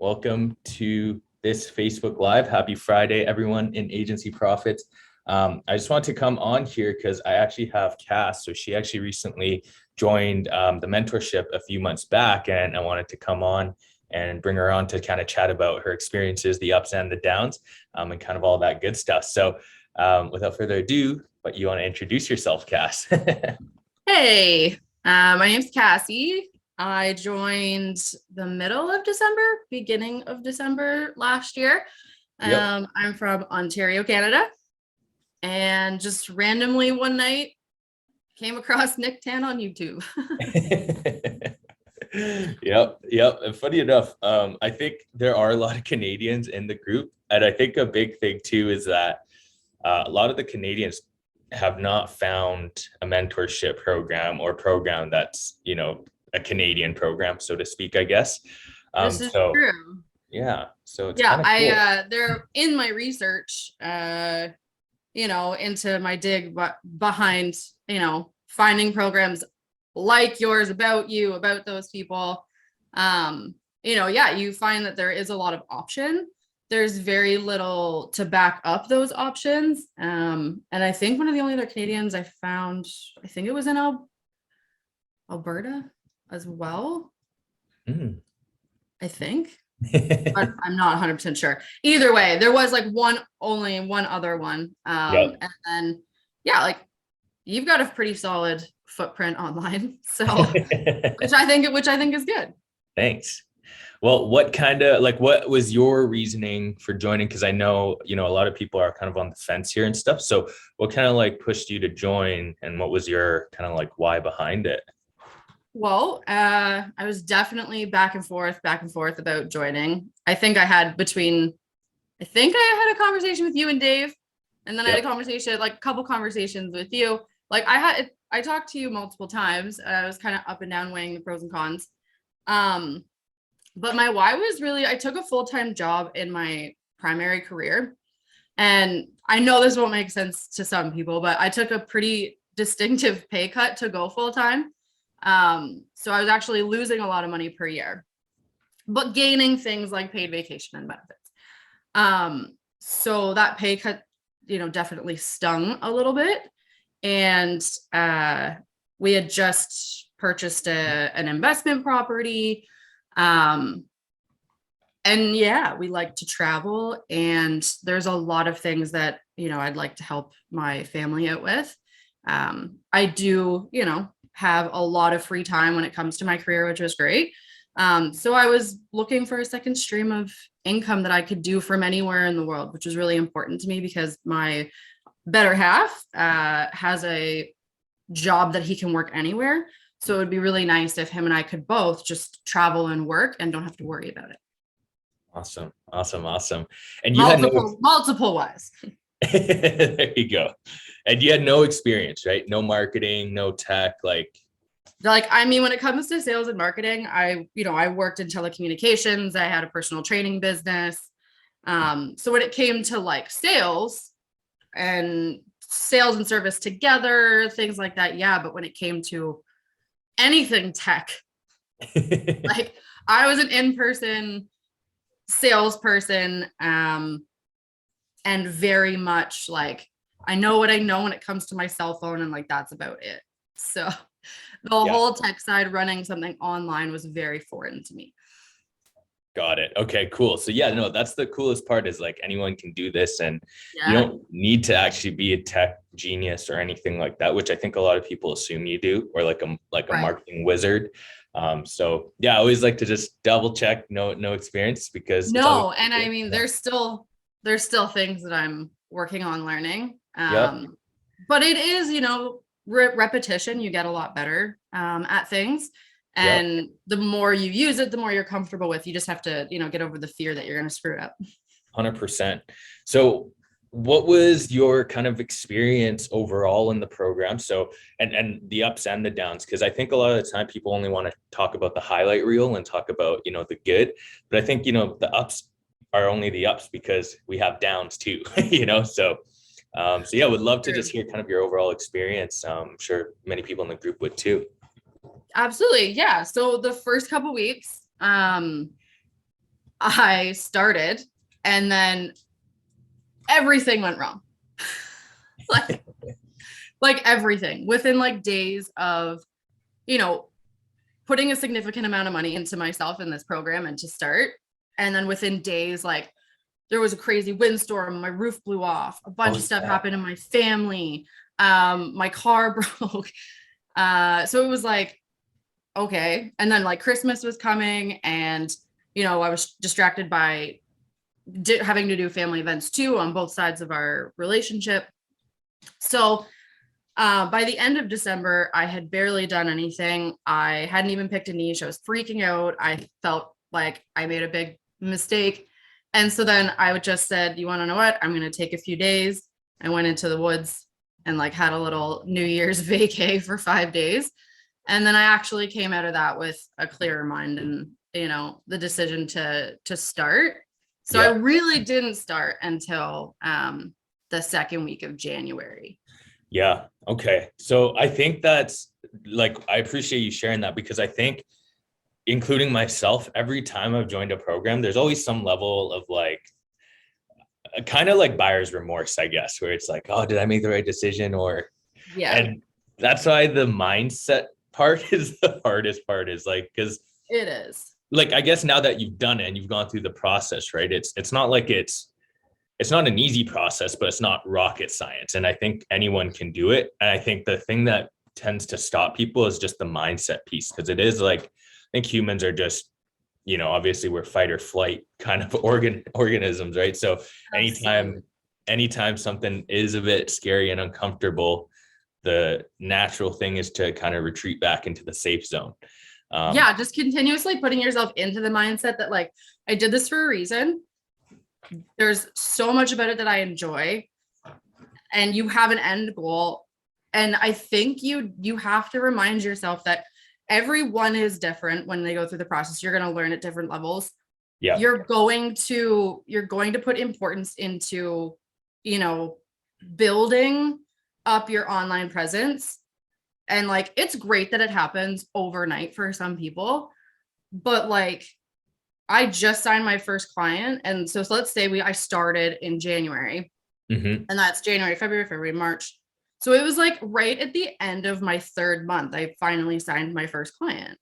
Welcome to this Facebook Live. Happy Friday, everyone in Agency Profits. I just want to come on here because I actually have Cass. So she actually recently joined the mentorship a few months back, and I wanted to come on and bring her on to kind of chat about her experiences, the ups and the downs, and kind of all that good stuff. So without further ado, but you want to introduce yourself, Cass? Hey, my name's Cassie. I joined the middle of December, beginning of December last year. Yep. I'm from Ontario, Canada, and just randomly one night came across Nick Tan on YouTube. Yep. And funny enough, I think there are a lot of Canadians in the group. And I think a big thing too is that a lot of the Canadians have not found a mentorship program or program that's, a Canadian program, so to speak, I guess. This is So true. yeah, so it's Yeah, kind of cool. they're in my research, into my dig, but behind, finding programs like yours about you, about those people. You find that there is a lot of option. There's very little to back up those options. And I think one of the only other Canadians I found, I think it was in Alberta as well, Mm. I think. But I'm not 100% sure. Either way, there was like only one other one. Yep. And then, yeah, like you've got a pretty solid footprint online. So, which I think is good. Thanks. Well, what was your reasoning for joining? Because I know, a lot of people are kind of on the fence here and stuff. So what kind of like pushed you to join, and what was your kind of like why behind it? Well, I was definitely back and forth about joining. I had a conversation with you and Dave, and then I had Yep. a conversation, like a couple conversations with you. Like I talked to you multiple times. I was kind of up and down weighing the pros and cons. But my why was really, I took a full-time job in my primary career. And I know this won't make sense to some people, but I took a pretty distinctive pay cut to go full-time. So I was actually losing a lot of money per year, but gaining things like paid vacation and benefits. So that pay cut, definitely stung a little bit. And we had just purchased an investment property. And yeah, we like to travel, and there's a lot of things that, I'd like to help my family out with. I do, have a lot of free time when it comes to my career, which was great. So I was looking for a second stream of income that I could do from anywhere in the world, which was really important to me because my better half has a job that he can work anywhere. So it would be really nice if him and I could both just travel and work and don't have to worry about it. Awesome. And you had Multiple wise. there you go. And you had no experience, right? No marketing, no tech, When it comes to sales and marketing, I worked in telecommunications. I had a personal training business. So when it came to like sales and service together, things like that, yeah. But when it came to anything tech, like I was an in-person salesperson, and very much like I know what I know when it comes to my cell phone, and like that's about it. So the Yeah. whole tech side, running something online, was very foreign to me. Got it. Okay, cool. So yeah, no, that's the coolest part is like anyone can do this, and you Yeah. don't need to actually be a tech genius or anything like that, which I think a lot of people assume you do, or like a Right. marketing wizard. So yeah, I always like to just double check no experience because it's always No, and I cool. mean, Yeah. there's still things that I'm working on learning. Yep. But it is, repetition. You get a lot better at things. Yep. And the more you use it, the more you're comfortable with. You just have to, get over the fear that you're going to screw it up. 100%. So what was your kind of experience overall in the program? So, and the ups and the downs, because I think a lot of the time people only want to talk about the highlight reel and talk about, the good, but I think, the ups are only the ups because we have downs too, so yeah, would love to just hear kind of your overall experience. I'm sure many people in the group would too. Absolutely. Yeah. So the first couple weeks, I started, and then everything went wrong. like like everything within like days of, you know, putting a significant amount of money into myself in this program and to start. And then within days, like there was a crazy windstorm, my roof blew off, a bunch of stuff happened in my family. My car broke. So it was like, okay. And then like Christmas was coming, and, you know, I was distracted by having to do family events too on both sides of our relationship. So by the end of December, I had barely done anything. I hadn't even picked a niche. I was freaking out. I felt like I made a big mistake. And so then I would just said, you want to know what? I'm going to take a few days. I went into the woods and like had a little New Year's vacay for 5 days. And then I actually came out of that with a clearer mind and, you know, the decision to start. So I really didn't start until the second week of January. Yeah. Okay. So I think that's like, I appreciate you sharing that, because I think, including myself, every time I've joined a program, there's always some level of like, kind of like buyer's remorse, I guess, where it's like, oh, did I make the right decision? Or, and that's why the mindset part is the hardest part, is like, because it is like, I guess now that you've done it and you've gone through the process, right? It's not like it's not an easy process, but it's not rocket science. And I think anyone can do it. And I think the thing that tends to stop people is just the mindset piece. Because it is like, I think humans are just, you know, obviously we're fight or flight kind of organisms, right? So anytime something is a bit scary and uncomfortable, the natural thing is to kind of retreat back into the safe zone. Just continuously putting yourself into the mindset that like, I did this for a reason. There's so much about it that I enjoy, and you have an end goal. And I think you have to remind yourself that everyone is different when they go through the process. You're going to learn at different levels. Yeah. You're going to put importance into, you know, building up your online presence. And like, it's great that it happens overnight for some people, but like, I just signed my first client. And so let's say I started in January, and that's January, February, March. So it was like right at the end of my third month, I finally signed my first client.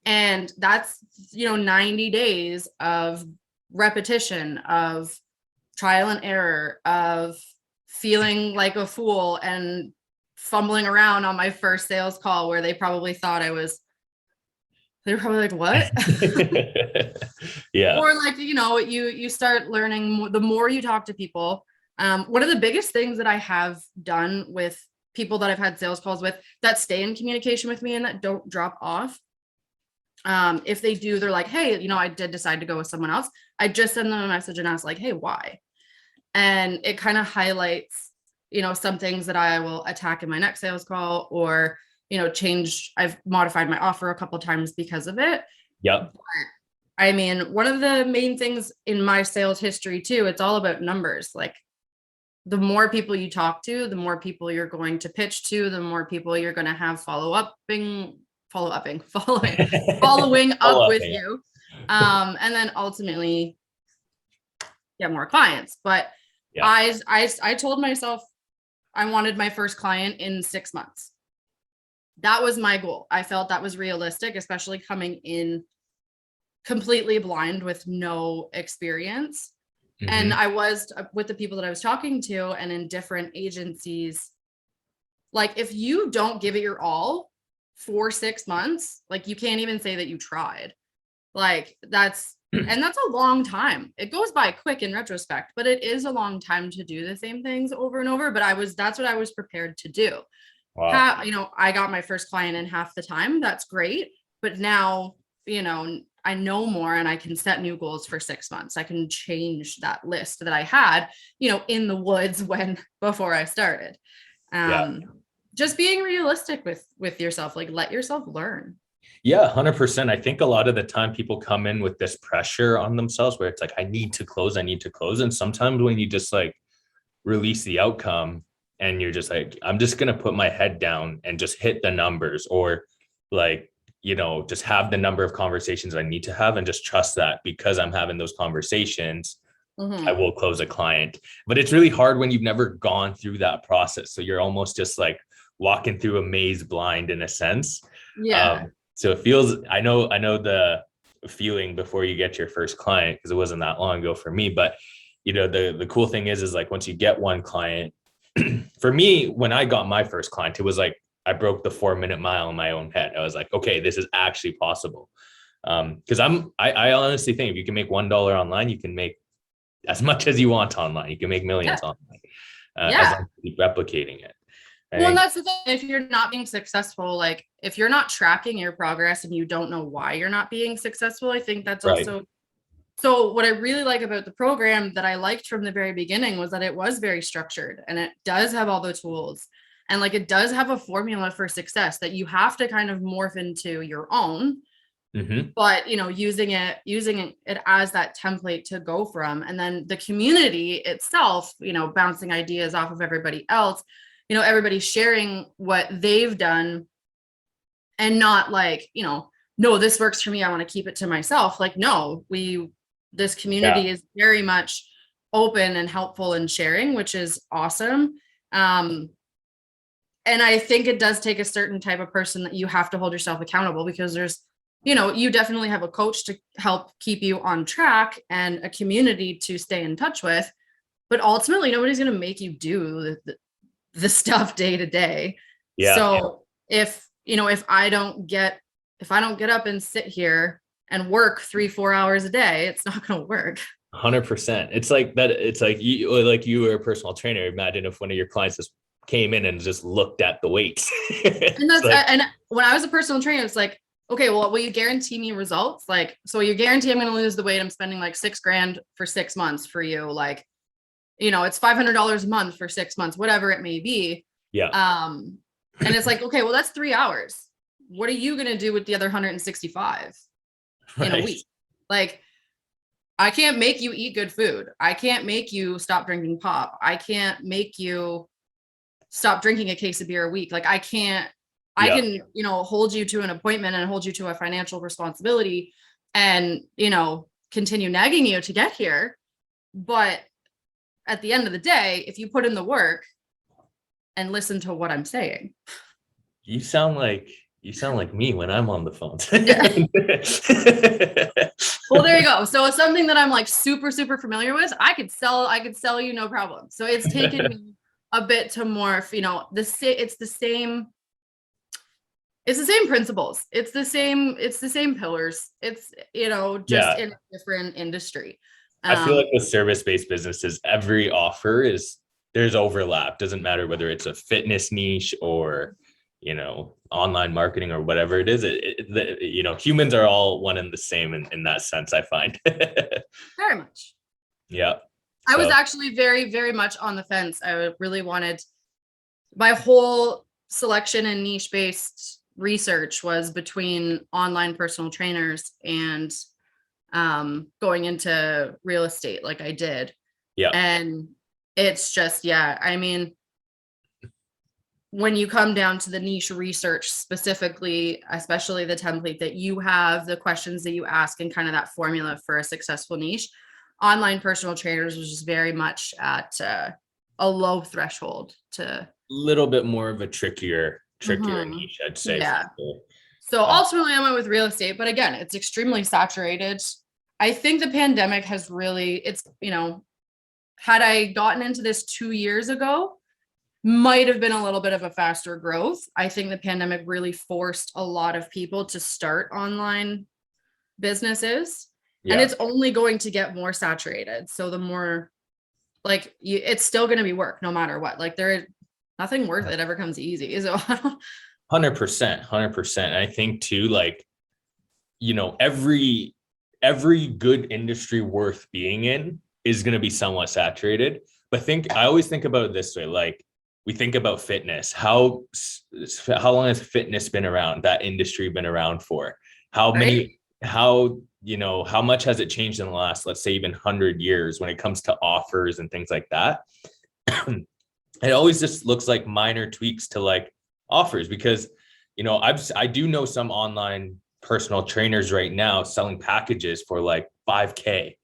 And that's, you know, 90 days of repetition, of trial and error, of feeling like a fool and fumbling around on my first sales call, where they probably thought they were probably like, what? Yeah. Or like, you know, you start learning the more you talk to people. One of the biggest things that I have done with people that I've had sales calls with that stay in communication with me and that don't drop off. If they do, they're like, hey, you know, I did decide to go with someone else. I just send them a message and ask like, hey, why? And it kind of highlights, you know, some things that I will attack in my next sales call, or, you know, I've modified my offer a couple of times because of it. Yep. But, I mean, one of the main things in my sales history too, it's all about numbers. Like, the more people you talk to, the more people you're going to pitch to, the more people you're going to have following up with you. And then ultimately get more clients. But I told myself I wanted my first client in 6 months. That was my goal. I felt that was realistic, especially coming in completely blind with no experience. And I was with the people that I was talking to and in different agencies. Like, if you don't give it your all for 6 months, like, you can't even say that you tried. Like, that's a long time. It goes by quick in retrospect, but it is a long time to do the same things over and over. But that's what I was prepared to do. Wow. You know, I got my first client in half the time. That's great. But now, you know, I know more and I can set new goals for 6 months. I can change that list that I had, you know, in the woods before I started. Just being realistic with yourself, like, let yourself learn. Yeah, 100%. I think a lot of the time people come in with this pressure on themselves where it's like, I need to close. And sometimes when you just like release the outcome and you're just like, I'm just going to put my head down and just hit the numbers, or like, just have the number of conversations I need to have and just trust that because I'm having those conversations, I will close a client. But it's really hard when you've never gone through that process. So you're almost just like walking through a maze blind in a sense. Yeah. So it feels, I know the feeling before you get your first client, because it wasn't that long ago for me. But the cool thing is like once you get one client, for me, when I got my first client, it was like I broke the 4-minute mile in my own head. I was like, okay, this is actually possible. Because I honestly think if you can make $1 online, you can make as much as you want online. You can make millions online, as long as you keep replicating it. Well, and that's the thing. If you're not being successful, like if you're not tracking your progress and you don't know why you're not being successful, I think that's also. So what I really like about the program that I liked from the very beginning was that it was very structured and it does have all the tools and like it does have a formula for success that you have to kind of morph into your own. But using it as that template to go from, and then the community itself, bouncing ideas off of everybody else, everybody sharing what they've done and not like, no, this works for me, I want to keep it to myself. Like, no, this community is very much open and helpful in sharing, which is awesome. And I think it does take a certain type of person that you have to hold yourself accountable, because there's, you definitely have a coach to help keep you on track and a community to stay in touch with, but ultimately nobody's going to make you do the stuff day to day. So if I don't get up and sit here and work 3-4 hours a day, it's not going to work. 100%. It's like that. It's like you were a personal trainer. Imagine if one of your clients just came in and just looked at the weights. And when I was a personal trainer, it's like, okay, well, will you guarantee me results? Like, so you guarantee I'm going to lose the weight. I'm spending like $6,000 for 6 months for you. Like, it's $500 a month for 6 months, whatever it may be. Yeah. And it's like, okay, well, that's 3 hours. What are you going to do with the other 165 in a week? Like, I can't make you eat good food. I can't make you stop drinking pop. I can't make you stop drinking a case of beer a week. Like, I can, hold you to an appointment and hold you to a financial responsibility and, continue nagging you to get here. But at the end of the day, if you put in the work and listen to what I'm saying. You sound like me when I'm on the phone. Well, there you go. So it's something that I'm like super, super familiar with. I could sell you no problem. So it's taken me a bit to morph, it's the same principles. It's the same pillars. It's, just in a different industry. I feel like with service-based businesses, every offer there's overlap. Doesn't matter whether it's a fitness niche or, online marketing or whatever it is. Humans are all one and the same in that sense, I find. Very much. Yeah. I was actually very, very much on the fence. I really wanted, my whole selection and niche-based research was between online personal trainers and going into real estate like I did. Yeah. And it's just, I mean, when you come down to the niche research specifically, especially the template that you have, the questions that you ask, and kind of that formula for a successful niche, online personal trainers was just very much at a low threshold to a little bit more of a trickier niche, I'd say. Yeah. So ultimately I went with real estate, but again, it's extremely saturated. I think the pandemic has really, had I gotten into this 2 years ago, might have been a little bit of a faster growth. I think the pandemic really forced a lot of people to start online businesses, and it's only going to get more saturated. So the more it's still going to be work no matter what. Like nothing worth it ever comes easy. So 100%. I think too, every good industry worth being in is going to be somewhat saturated. But I always think about it this way, like we think about fitness. How long has fitness been around? That industry been around for? How much has it changed in the last, let's say even 100 years when it comes to offers and things like that? It always just looks like minor tweaks to like offers, because I do know some online personal trainers right now selling packages for like 5K,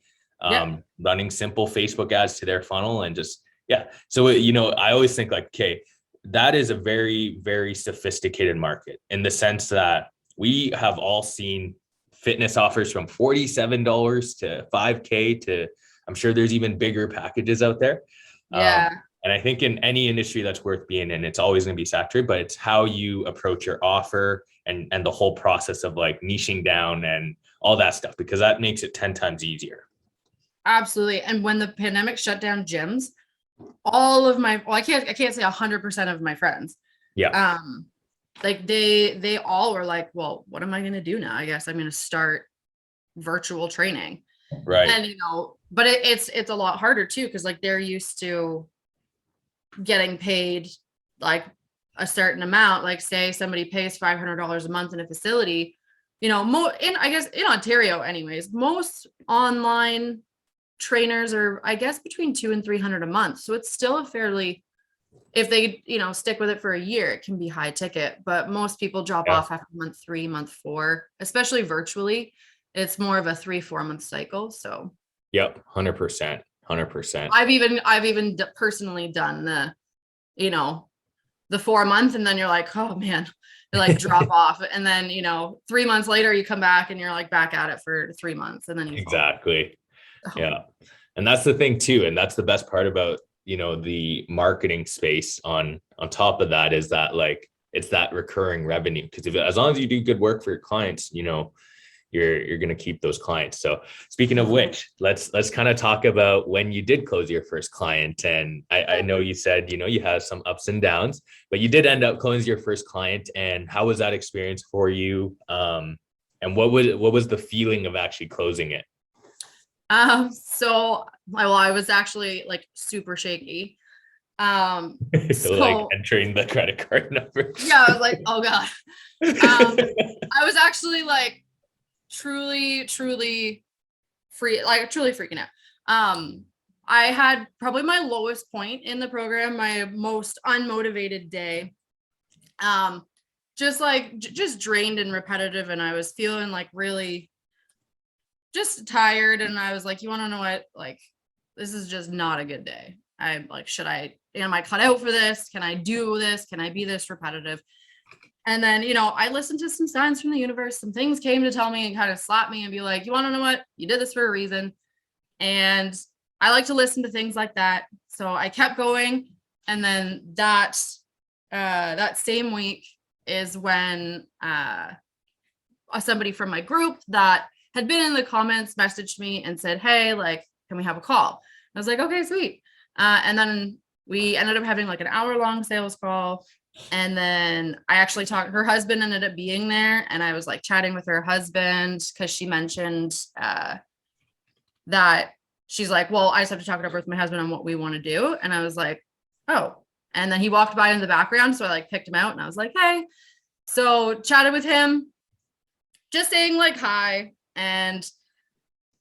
Yeah, running simple Facebook ads to their funnel and just, yeah. So, I always think like, okay, that is a very, very sophisticated market in the sense that we have all seen fitness offers from $47 to 5K to, I'm sure there's even bigger packages out there. yeah. And I think in any industry that's worth being in, it's always going to be saturated, but it's how you approach your offer and the whole process of like niching down and all that stuff, because that makes it 10 times easier. Absolutely. And when the pandemic shut down gyms, all of my, well, I can't say 100% of my friends, Yeah. um, like they all were like, well, what am I going to do now? I guess I'm going to start virtual training. Right. And, but it's a lot harder too. Cause like they're used to getting paid like a certain amount, like say somebody pays $500 a month in a facility, I guess in Ontario anyways, most online trainers are, I guess, between 200 and 300 a month. So it's still a fairly, if they, stick with it for a year, it can be high ticket, but most people drop Yeah. off after month 3, month 4, especially virtually. It's more of a 3-4 month cycle. So Yep. 100%. 100%. I've even personally done you know, the 4 month, and then you're like, oh man, you like drop off. And then, 3 months later you come back and you're like back at it for 3 months and then you fall. Exactly. So, Yeah. And that's the thing too. And that's the best part about, the marketing space on top of that is that like, it's that recurring revenue. Cause as long as you do good work for your clients, you're going to keep those clients. So speaking of which, let's kind of talk about when you did close your first client. And I know you said, you had some ups and downs, but you did end up closing your first client. And how was that experience for you? And what was the feeling of actually closing it? so well, I was actually like super shaky. Like So entering the credit card number. yeah, I was like, oh God. I was actually like truly truly freaking out. I had probably my lowest point in the program, my most unmotivated day. Just drained and repetitive, and I was feeling like really just tired, and I was like, you want to know what, like, this is just not a good day. I'm like, am I cut out for this? Can I do this? Can I be this repetitive? And then, I listened to some signs from the universe. Some things came to tell me and kind of slap me and be like, you want to know what? You did this for a reason. And I like to listen to things like that. So I kept going. And then that same week is when somebody from my group that had been in the comments messaged me and said, hey, like, can we have a call? I was like, okay, sweet. And then we ended up having like an hour-long sales call. And then I actually her husband ended up being there, and I was like chatting with her husband because she mentioned that she's like, well, I just have to talk it over with my husband on what we want to do. And I was like, oh. And then he walked by in the background. So I like picked him out and I was like, hey. So chatted with him, just saying like hi. And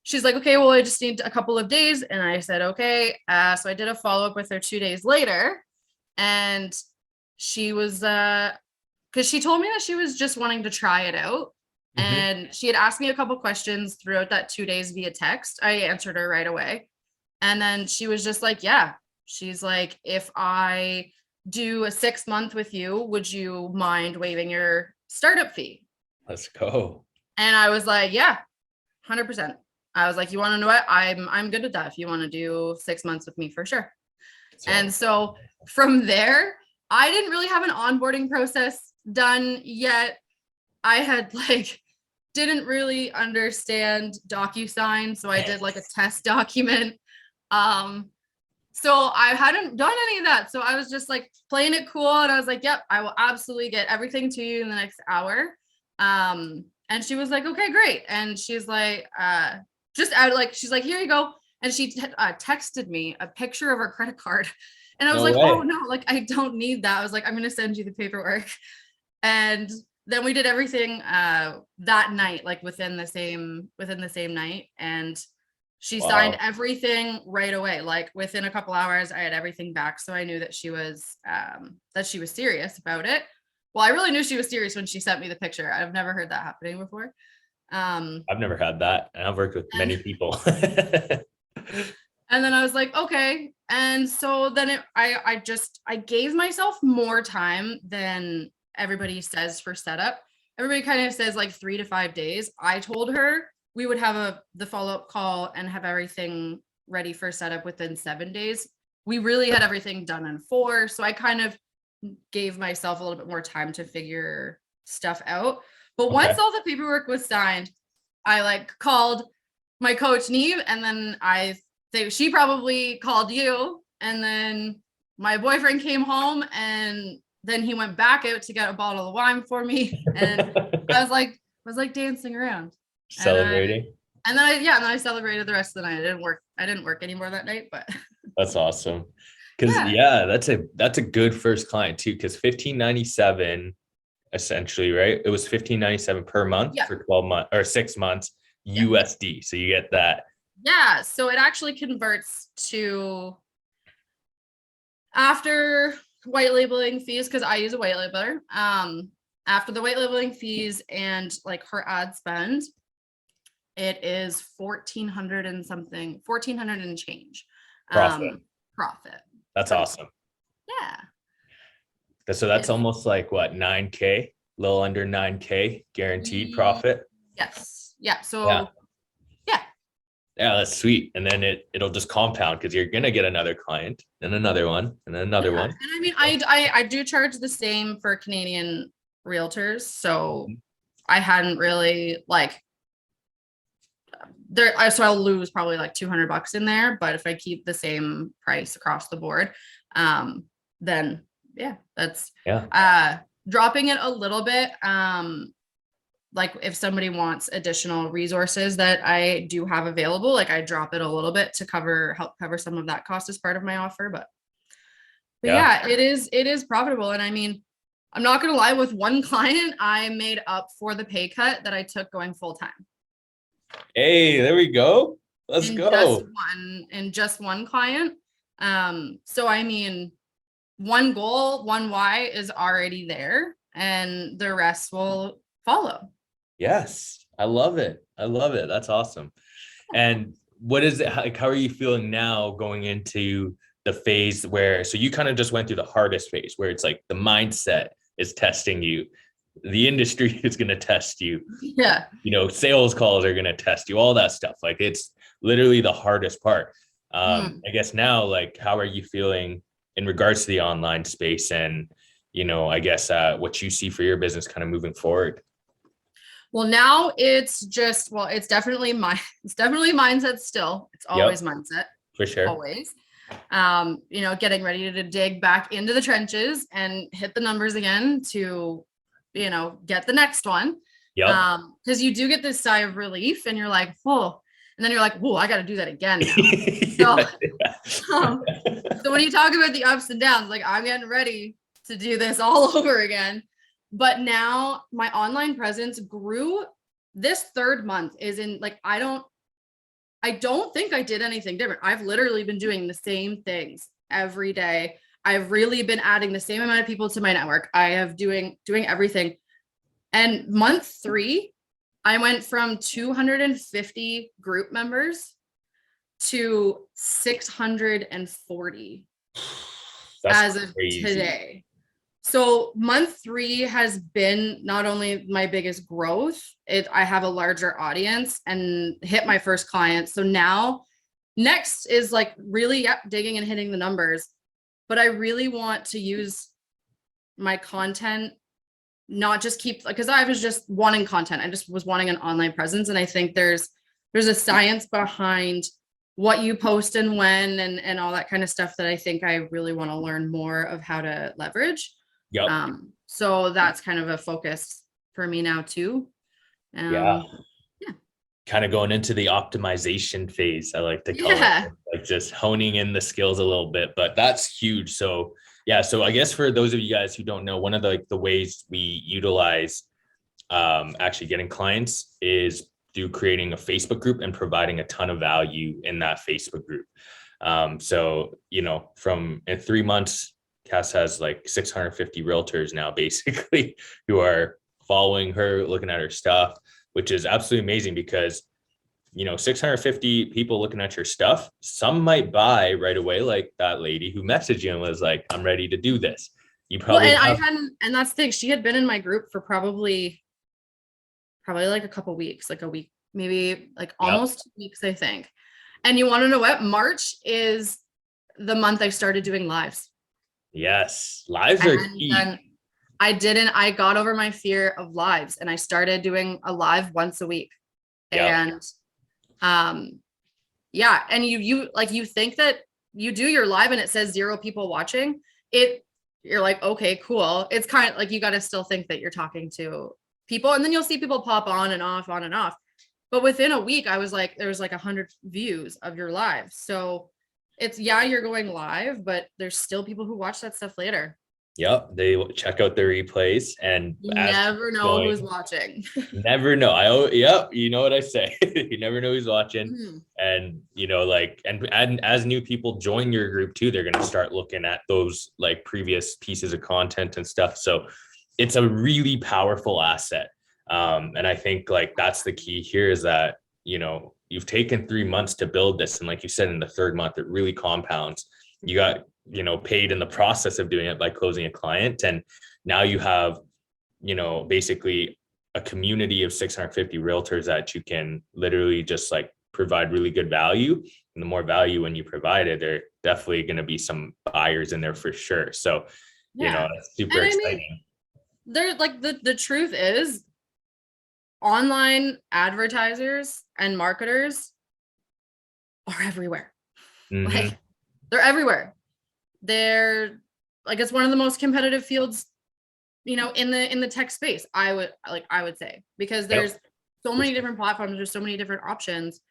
she's like, okay, well, I just need a couple of days. And I said, okay. So I did a follow-up with her 2 days later. And she was, because she told me that she was just wanting to try it out. Mm-hmm. And she had asked me a couple questions throughout that 2 days via text. I answered her right away. And then she was just like, yeah. She's like, if I do a 6-month with you, would you mind waiving your startup fee? Let's go. And I was like, yeah, 100%. I was like, you want to know what? I'm good with that. If you want to do 6 months with me, for sure. And so from there, I didn't really have an onboarding process done yet. I had didn't really understand DocuSign. So I did like a test document. So I hadn't done any of that. So I was just like playing it cool. And I was like, yep, I will absolutely get everything to you in the next hour. And she was like, okay, great. And she's like, she's like, here you go. And she texted me a picture of her credit card. And I was like, oh no, like, I don't need that. I was like, I'm going to send you the paperwork. And then we did everything that night, like within the same night. And she signed everything right away. Like within a couple hours, I had everything back. So I knew that she was serious about it. Well, I really knew she was serious when she sent me the picture. I've never heard that happening before. I've never had that, and I've worked with And, many people. and then I was like, okay. And so then I gave myself more time than everybody says for setup. Everybody kind of says like 3 to 5 days. I told her we would have the follow-up call and have everything ready for setup within 7 days. We really had everything done in 4. So I kind of gave myself a little bit more time to figure stuff out. But once Okay. all the paperwork was signed, I like called my coach Neve, and then I think she probably called you, and then my boyfriend came home, and then he went back out to get a bottle of wine for me, and I was like dancing around, and Celebrating. then I celebrated the rest of the night. I didn't work anymore that night, but That's awesome. Because yeah, yeah, that's a good first client too. Because 1597 essentially, right? It was 1597 per month yeah, for 12 months or 6 months yeah, USD. So you get that. yeah. So it actually converts to, after white labeling fees, because I use a white labeler. After the white labeling fees and like her ad spend, it is 1,400 and something, 1,400 and change Profit. profit That's for me. awesome. Yeah. So that's It's almost like what, 9K, a little under 9K guaranteed profit. yes. Yeah. Yeah. So yeah. Yeah, that's sweet. And then it'll just compound because you're gonna get another client and another one and another Yeah. one. And I mean, I do charge the same for Canadian realtors. So I hadn't really like there, so I'll lose probably like $200 in there. But if I keep the same price across the board, then yeah, that's Yeah. dropping it a little bit. Like if somebody wants additional resources that I do have available, like I drop it a little bit to help cover some of that cost as part of my offer. But Yeah. yeah, it is profitable. And I mean, I'm not gonna lie, with one client, I made up for the pay cut that I took going full time. Hey, there we go. Let's in just go. one in just one client. So I mean, one goal, one why is already there, and the rest will follow. Yes. I love it. I love it. That's awesome. And what is it like? How are you feeling now going into the phase where, so you kind of just went through the hardest phase where it's like the mindset is testing you, the industry is going to test you, Yeah. sales calls are going to test you, all that stuff. Like it's literally the hardest part. Mm. I guess now, like, how are you feeling in regards to the online space and, I guess what you see for your business kind of moving forward? Well, now it's just, it's definitely it's definitely mindset still. It's always Yep, mindset, for sure. always. Getting ready to dig back into the trenches and hit the numbers again to, get the next one. Yep. Because you do get this sigh of relief and you're like, oh, and then you're like, whoa, I got to do that again now. So, um, so when you talk about the ups and downs, like I'm getting ready to do this all over again. But now my online presence grew. This third month is in like, I don't think I did anything different. I've literally been doing the same things every day. I've really been adding the same amount of people to my network. I have doing everything. And month 3, I went from 250 group members to 640 That's as of crazy. today. So month 3 has been not only my biggest growth, I have a larger audience and hit my first client. So now next is like really digging and hitting the numbers. But I really want to use my content, not just keep, because I was just wanting content. I just was wanting an online presence. And I think there's a science behind what you post and when and all that kind of stuff that I think I really want to learn more of how to leverage. Yep. So that's kind of a focus for me now too. Yeah. Yeah. Kind of going into the optimization phase, I like to call it, Yeah. like just honing in the skills a little bit, but that's huge. So yeah, so I guess for those of you guys who don't know, one of the ways we utilize actually getting clients is through creating a Facebook group and providing a ton of value in that Facebook group. So, from in 3 months Cass has like 650 realtors now, basically, who are following her, looking at her stuff, which is absolutely amazing because 650 people looking at your stuff, some might buy right away, like that lady who messaged you and was like, I'm ready to do this. You Well, probably and I have, hadn't, and that's the thing. She had been in my group for probably like a couple weeks, like a week, maybe like yep, almost 2 weeks, I think. And you want to know what? March is the month I started doing lives. yes, lives are And key. then I got over my fear of lives and I started doing a live once a week. Yep, And yeah, and you like you think that you do your live and it says 0 people watching. You're like, okay, cool. It's kind of like you got to still think that you're talking to people, and then you'll see people pop on and off, on and off. But within a week, I was like, there was like 100 views of your live. So it's, yeah, you're going live, but there's still people who watch that stuff later. yep. They will check out the replays, and You as never know who's going, watching. never know. Yep, you know what I say. You never know who's watching. Mhm. And like, and as new people join your group too, they're gonna start looking at those like previous pieces of content and stuff. So it's a really powerful asset. And I think like that's the key here is that, you've taken 3 months to build this. And like you said, in the third month, it really compounds. You got, paid in the process of doing it by closing a client. And now you have, basically a community of 650 realtors that you can literally just like provide really good value. And the more value when you provide it, there definitely going to be some buyers in there for sure. So, Yeah. it's super And I mean, exciting. there like the truth is online advertisers and marketers are everywhere. Mm-hmm. Like they're everywhere. They're like, it's one of the most competitive fields, in the tech space. I would say, because there's Yep, so for many sure. different platforms, there's so many different options,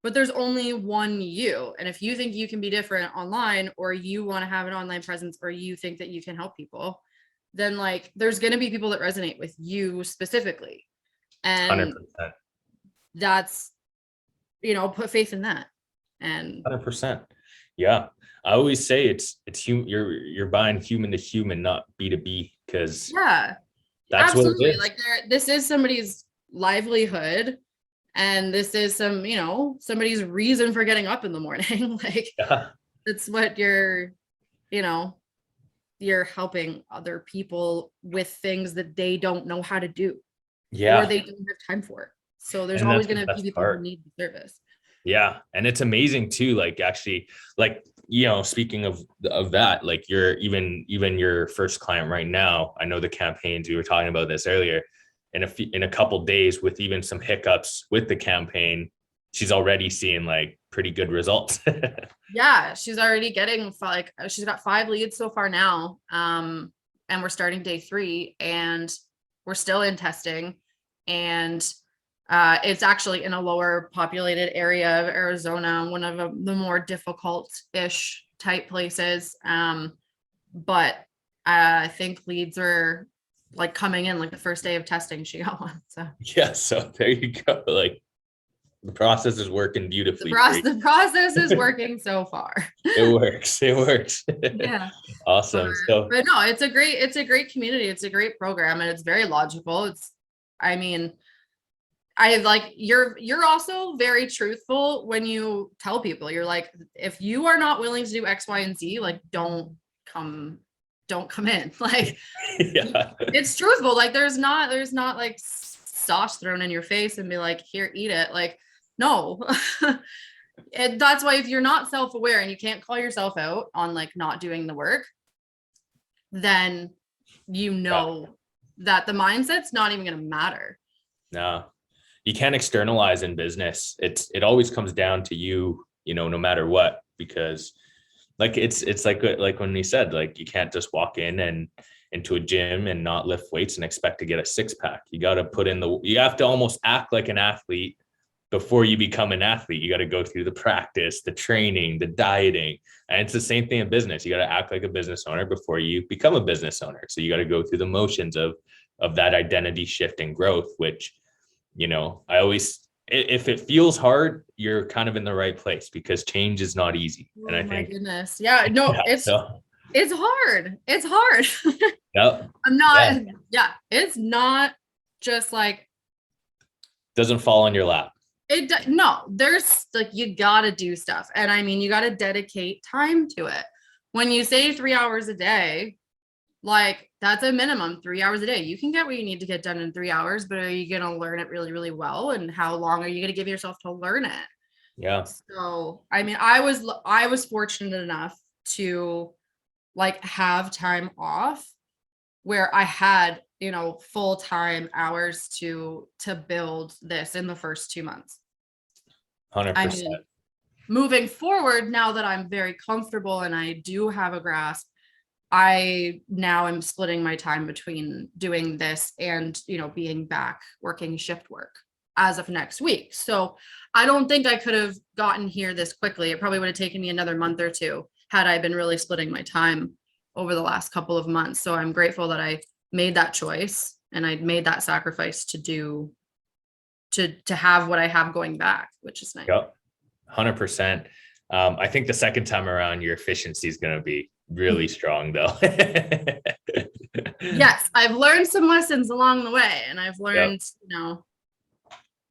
but there's only one you. And if you think you can be different online, or you want to have an online presence, or you think that you can help people, then like there's going to be people that resonate with you specifically. And 100%. that's, put faith in that. And 100%. Yeah. I always say it's human. You're buying human to human, not B2B, because yeah, that's what it absolutely. is. Like this is somebody's livelihood, and this is somebody's reason for getting up in the morning. Like Yeah. that's what you know, you're helping other people with things that they don't know how to do, or Yeah. they don't have time for. So there's And always that's the going to be best people who part. need the service. Yeah. And it's amazing too. Like actually, like, speaking of that, like even your first client right now, I know the campaigns, we were talking about this earlier, in a couple days with even some hiccups with the campaign, she's already seeing like pretty good results. Yeah, she's already getting like she's got 5 leads so far now. And we're starting day 3, and we're still in testing. And it's actually in a lower populated area of Arizona, one of the more difficult-ish type places. But I think leads are like coming in like the first day of testing she got one. So Yeah. So there you go. Like the process is working the beautifully for process you. the process is working so far. It works. It works. Yeah. But, Awesome. So but no, it's a great community. It's a great program, and it's very logical. I mean, I like you're also very truthful when you tell people. You're like, if you are not willing to do X, Y, and Z, like come, don't come in. Like yeah. it's truthful. Like there's not like sauce thrown in your face and be like, here, eat it. Like, no. And that's why if you're not self-aware and you can't call yourself out on like not doing the work, then Yeah. that the mindset's not even going to matter. No, you can't externalize in business. It always comes down to you, no matter what, because like it's like when we said, like you can't just walk in and into a gym and not lift weights and expect to get a six pack. You got to you have to almost act like an athlete before you become an athlete. You got to go through the practice, the training, the dieting. And it's the same thing in business. You got to act like a business owner before you become a business owner. So you got to go through the motions of that identity shift and growth, which, I always, if it feels hard, you're kind of in the right place because change is not easy. And Oh I my think, goodness. Yeah, no, yeah, so It's hard. It's hard. Yep. I'm Yeah. not, yeah, it's not just like Doesn't fall on your lap. no, there's like, you gotta do stuff. And I mean, you gotta dedicate time to it. When you say 3 hours a day, like that's a minimum 3 hours a day. You can get what you need to get done in 3 hours, but are you gonna learn it really, really well? And how long are you gonna give yourself to learn it? Yeah. So, I mean, I was fortunate enough to like have time off where I had, full-time hours to build this in the first 2 months. I 100%. mean, moving forward, now that I'm very comfortable and I do have a grasp, I now am splitting my time between doing this and, being back working shift work as of next week. So I don't think I could have gotten here this quickly. It probably would have taken me another month or two had I been really splitting my time over the last couple of months. So I'm grateful that I made that choice and I made that sacrifice to have what I have going back, which is nice. Yep. 100%. I think the second time around, your efficiency is going to be really strong though. Yes, I've learned some lessons along the way, and I've Yep. learned,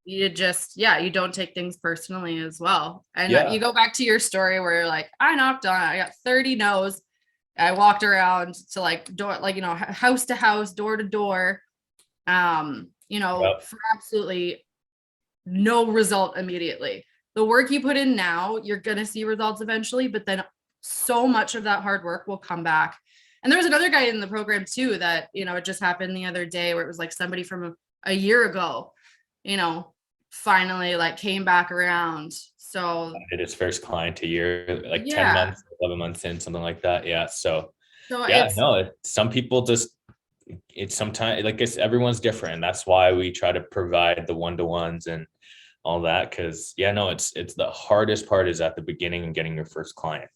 you just, yeah, you don't take things personally as well. And Yeah. you go back to your story where you're like, I knocked on, I got 30 no's. I walked around to like door, like, house to house, door to door, Yep. for absolutely no result immediately. The work you put in now, you're going to see results eventually, but then so much of that hard work will come back. And there was another guy in the program too that, it just happened the other day where it was like somebody from a year ago, finally like came back around. So Did his first client a year, like 10 yeah. months, 11 months in, something like that. Yeah. So So yeah, no, some people just, it's sometimes like it's everyone's different. That's why we try to provide the one-to-ones and all that. Cause yeah, no, it's the hardest part is at the beginning and getting your first client.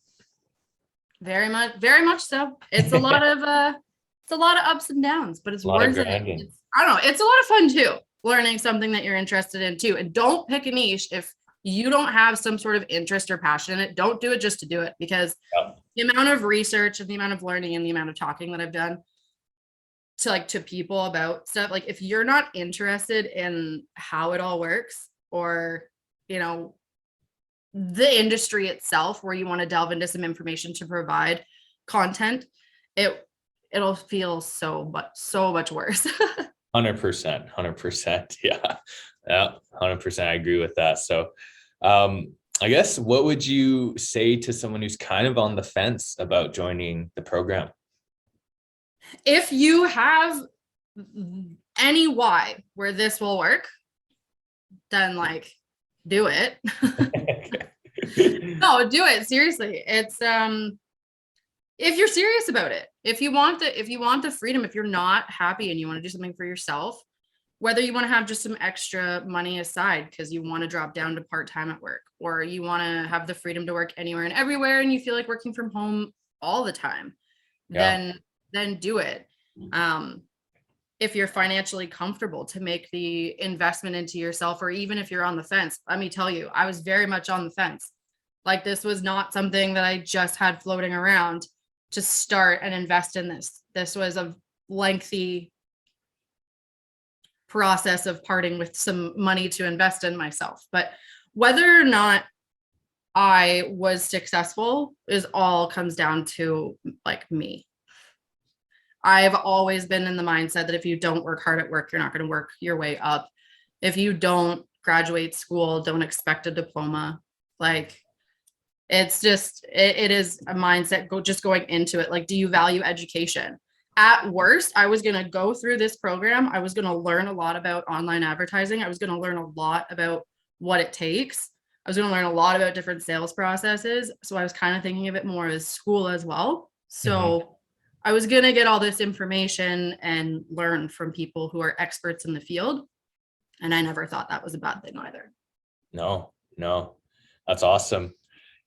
very much so. It's a lot of ups and downs, but it's A lot of worth it. grinding. I don't know. It's a lot of fun too, learning something that you're interested in too. And don't pick a niche if you don't have some sort of interest or passion in it. Don't do it just to do it, because Yep. the amount of research and the amount of learning and the amount of talking that I've done to people about stuff, like if you're not interested in how it all works, or, the industry itself, where you want to delve into some information to provide content, it'll feel so much worse. 100%. Yeah. Yeah. 100%. I agree with that. So, I guess what would you say to someone who's kind of on the fence about joining the program? If you have any why where this will work, then like do it. No, do it. Seriously. It's if you're serious about it, if you want the freedom, if you're not happy and you want to do something for yourself, whether you want to have just some extra money aside because you want to drop down to part-time at work, or you want to have the freedom to work anywhere and everywhere and you feel like working from home all the time, Yeah. then do it. If you're financially comfortable to make the investment into yourself, or even if you're on the fence, let me tell you, I was very much on the fence. Like, this was not something that I just had floating around to start and invest in this. This was a lengthy process of parting with some money to invest in myself. But whether or not I was successful is all comes down to like me. I've always been in the mindset that if you don't work hard at work, you're not going to work your way up. If you don't graduate school, don't expect a diploma. Like, it's just, it is a mindset just going into it. Like, do you value education? At worst, I was going to go through this program. I was going to learn a lot about online advertising. I was going to learn a lot about what it takes. I was going to learn a lot about different sales processes. So I was kind of thinking of it more as school as well. So I was going to get all this information and learn from people who are experts in the field. And I never thought that was a bad thing either. No, that's awesome.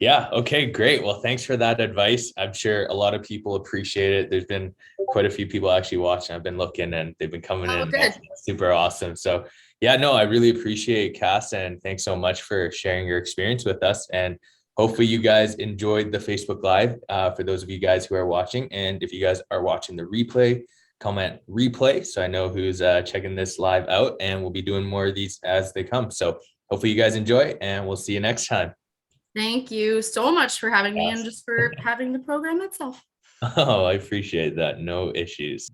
Yeah. Okay, great. Well, thanks for that advice. I'm sure a lot of people appreciate it. There's been quite a few people actually watching. I've been looking and they've been coming in. Good. That's super awesome. So yeah, no, I really appreciate Cass, and thanks so much for sharing your experience with us. And hopefully you guys enjoyed the Facebook Live, for those of you guys who are watching. And if you guys are watching the replay, comment replay so I know who's checking this live out, and we'll be doing more of these as they come. So hopefully you guys enjoy, and we'll see you next time. Thank you so much for having me Yes. and just for having the program itself. Oh, I appreciate that. No issues.